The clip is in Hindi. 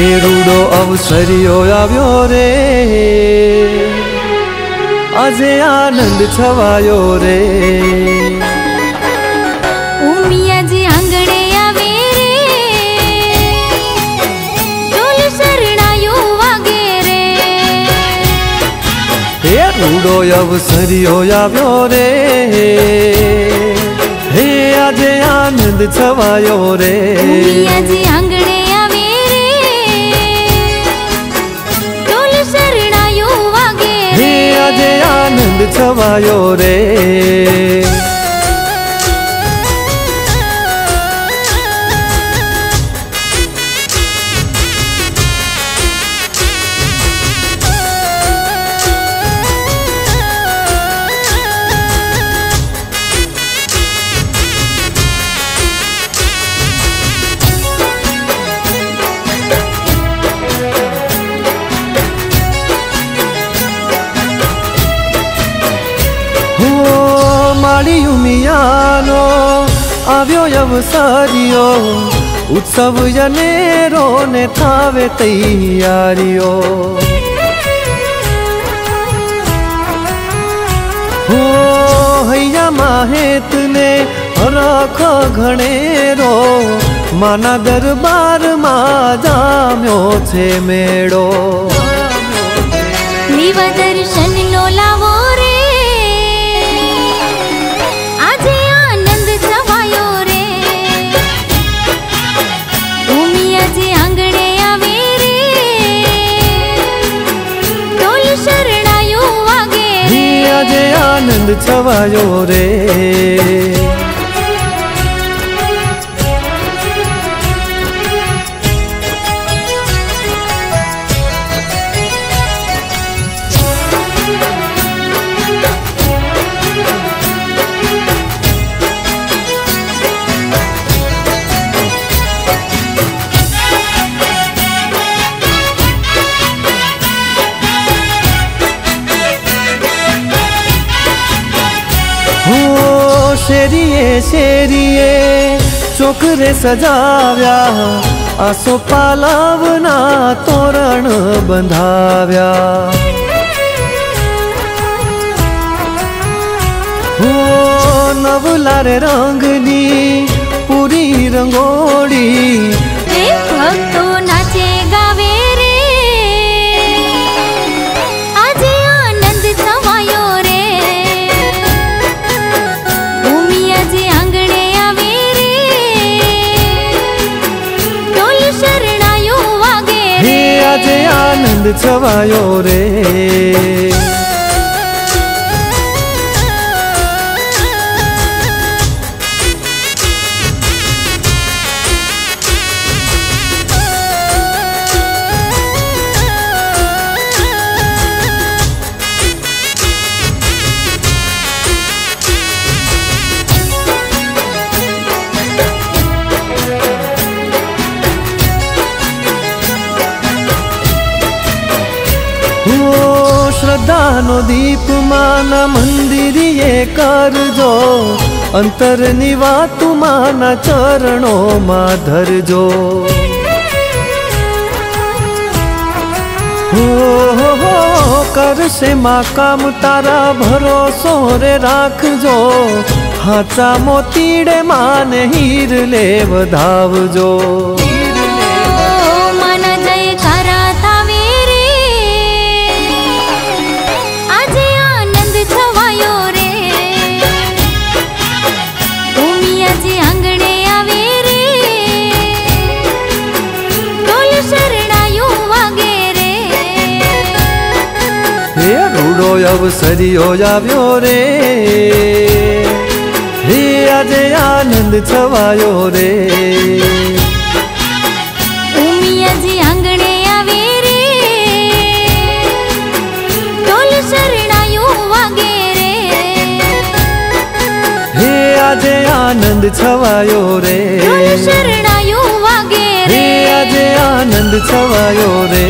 हे रूडो अवसरियो आव्यो रे, आजे आनंद छवायो रे। उमियाजी आंगणे आवे रे, ढोल शरणायो वागे रे। हे रूडो अवसरियो आव्यो रे, हे आजे आनंद छवायो रे। उमियाजी आंगणे आवे रे, ढोल शरणायो वागे रे। हे आजे आनंद छवायो रे। माड़ी उमियानो आव्यो अवसरियो, उत्सव जनेरो ने थावे तैयारियो। हो हैया माहेत ने रख घणेरो, माना दरबार मा जाम्यो छे मेड़ो। नीवा दर्शन नो लावो रे, आजे आनंद छवायो रे। उमियाजी आंगणे आवे रे, ढोल शरणायो वागे रे। आजे आनंद छवायो रे। शेरिए शेरिए चोकरे सजाव्या, आसो पालावना तोरण बंधाव्या। हो नवलारे रंगनी पूरी रंगोड़ी, भक्तो नाचे गावे रे, आजे आनंद छवायो रे। उमियाजी आंगणे आवे रे, ढोल शरणायो वागे रे। आजे आनंद छवायो रे। श्रद्धा नो दीप माना मंदिरिये करजो, अंतर निवातु माना चरणों मा धरजो। हो करशे मा काम तारा भरोसो रे राखजो, हाचा मोतीड़े माने हीर ले वधावजो। रूडो अवसरियो आव्यो रे, हे आजे आनंद छवायो रे। उमियाजी आंगणे आवे रे, ढोल शरणायो वागे रे। हे आजे आनंद छवायो रे। ढोल शरणायो वागे रे। हे आजे आनंद छवायो रे।